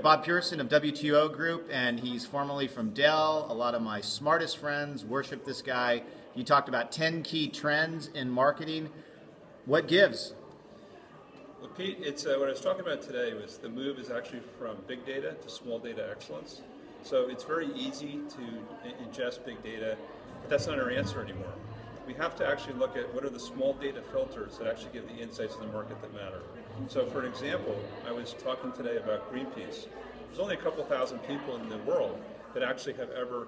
Bob Pearson of WTO Group, and he's formerly from Dell. A lot of my smartest friends worship this guy. He talked about 10 key trends in marketing. What gives? Well, Pete, what I was talking about today was the move is actually from big data to small data excellence. So it's very easy to ingest big data, but that's not our answer anymore. We have to actually look at what are the small data filters that actually give the insights in the market that matter. So for an example, I was talking today about Greenpeace. There's only a couple thousand people in the world that actually have ever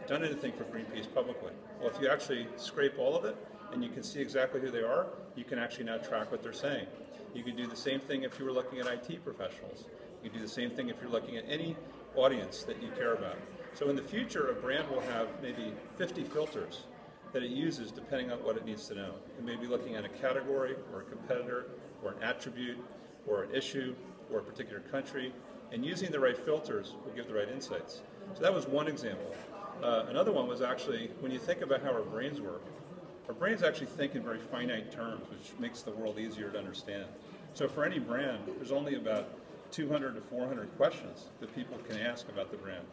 done anything for Greenpeace publicly. Well, if you actually scrape all of it and you can see exactly who they are, you can actually now track what they're saying. You can do the same thing if you were looking at IT professionals. You can do the same thing if you're looking at any audience that you care about. So in the future, a brand will have maybe 50 filters that it uses depending on what it needs to know. It may be looking at a category or a competitor or an attribute or an issue or a particular country, and using the right filters will give the right insights. So that was one example. Another one was actually, when you think about how our brains work, our brains actually think in very finite terms, which makes the world easier to understand. So for any brand, there's only about 200 to 400 questions that people can ask about the brand.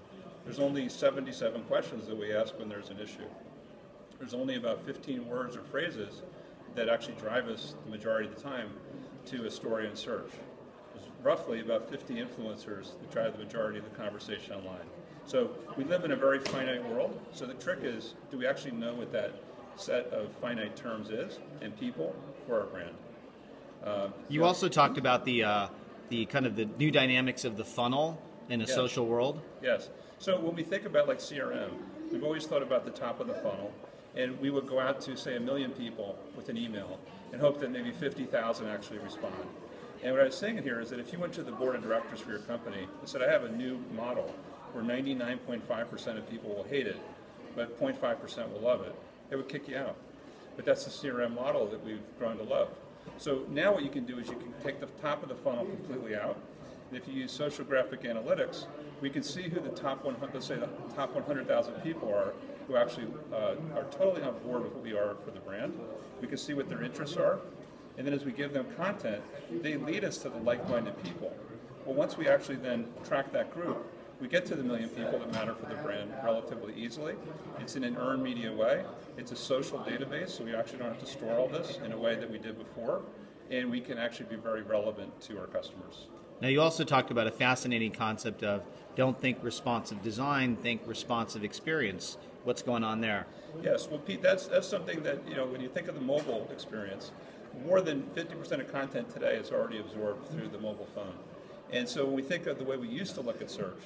There's only 77 questions that we ask when there's an issue. There's only about 15 words or phrases that actually drive us the majority of the time to a story in search. There's roughly about 50 influencers that drive the majority of the conversation online. So we live in a very finite world. So the trick is, do we actually know what that set of finite terms is and people for our brand? You also talked about the kind of the new dynamics of the funnel in a social world. Yes. So when we think about like CRM, we've always thought about the top of the funnel. And we would go out to, say, 1 million people with an email and hope that maybe 50,000 actually respond. And what I was saying here is that if you went to the board of directors for your company and said, I have a new model where 99.5% of people will hate it, but 0.5% will love it, it would kick you out. But that's the CRM model that we've grown to love. So now what you can do is you can take the top of the funnel completely out. And if you use social graphic analytics, we can see who the top 100, let's say the top 100,000 people are who actually are totally on board with who we are for the brand. We can see what their interests are. And then as we give them content, they lead us to the like-minded people. Well, once we actually then track that group, we get to the 1 million people that matter for the brand relatively easily. It's in an earned media way. It's a social database, so we actually don't have to store all this in a way that we did before. And we can actually be very relevant to our customers. Now, you also talked about a fascinating concept of don't think responsive design, think responsive experience. What's going on there? Yes, well, Pete, that's something that, when you think of the mobile experience, more than 50% of content today is already absorbed through the mobile phone. And so when we think of the way we used to look at search,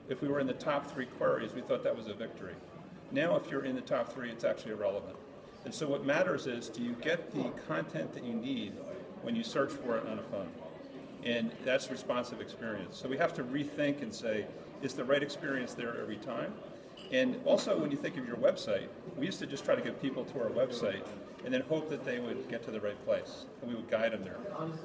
if we were in the top 3 queries, we thought that was a victory. Now, if you're in the top 3, it's actually irrelevant. And so what matters is, do you get the content that you need when you search for it on a phone? And that's responsive experience. So we have to rethink and say, is the right experience there every time? And also, when you think of your website, we used to just try to get people to our website and then hope that they would get to the right place, and we would guide them there.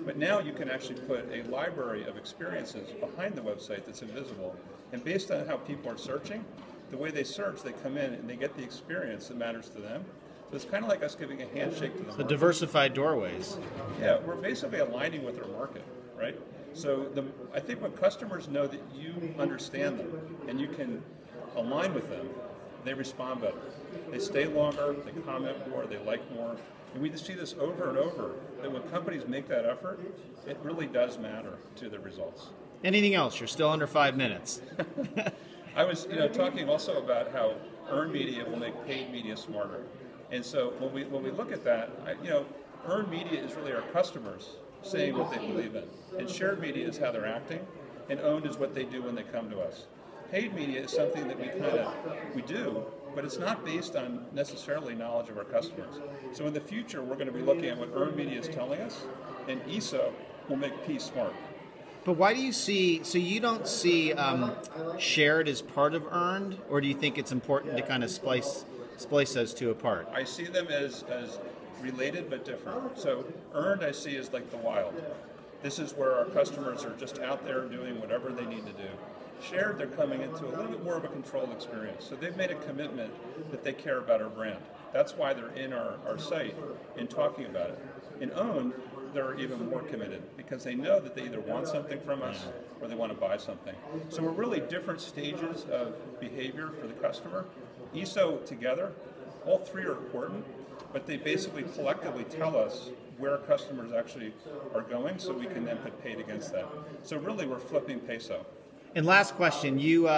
But now you can actually put a library of experiences behind the website that's invisible, and based on how people are searching, the way they search, they come in and they get the experience that matters to them. So it's kind of like us giving a handshake to the market. The diversified doorways. Yeah, we're basically aligning with our market, right? So I think when customers know that you understand them and you can align with them, they respond better. They stay longer, they comment more, they like more. And we just see this over and over, that when companies make that effort, it really does matter to the results. Anything else? You're still under 5 minutes. I was talking also about how earned media will make paid media smarter. And so when we look at that, earned media is really our customers saying what they believe in. And shared media is how they're acting, and owned is what they do when they come to us. Paid media is something that we do, but it's not based on necessarily knowledge of our customers. So in the future, we're going to be looking at what earned media is telling us, and ESO will make P smart. But why do you see, so you don't see shared as part of earned, or do you think it's important to kind of splice those two apart? I see them as related but different. So earned I see as like the wild. This is where our customers are just out there doing whatever they need to do. Shared, they're coming into a little bit more of a controlled experience. So they've made a commitment that they care about our brand. That's why they're in our site and talking about it. In owned, they're even more committed because they know that they either want something from us or they want to buy something. So we're really different stages of behavior for the customer. ESO together, all three are important, but they basically collectively tell us where customers actually are going so we can then put paid against that. So really we're flipping peso. And last question, you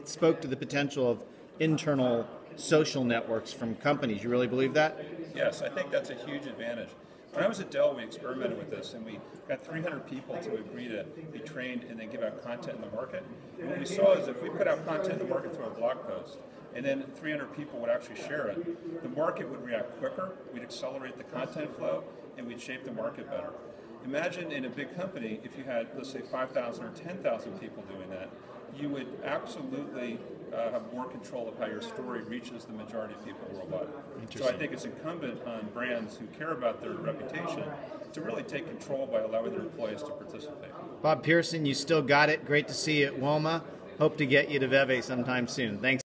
spoke to the potential of internal social networks from companies. You really believe that? Yes, I think that's a huge advantage. When I was at Dell, we experimented with this, and we got 300 people to agree to be trained and then give out content in the market. And what we saw is if we put out content in the market through a blog post, and then 300 people would actually share it, the market would react quicker, we'd accelerate the content flow, and we'd shape the market better. Imagine in a big company, if you had, let's say, 5,000 or 10,000 people doing that, you would absolutely have more control of how your story reaches the majority of people worldwide. So I think it's incumbent on brands who care about their reputation to really take control by allowing their employees to participate. Bob Pearson, you still got it. Great to see you at WOMA. Hope to get you to Veve sometime soon. Thanks.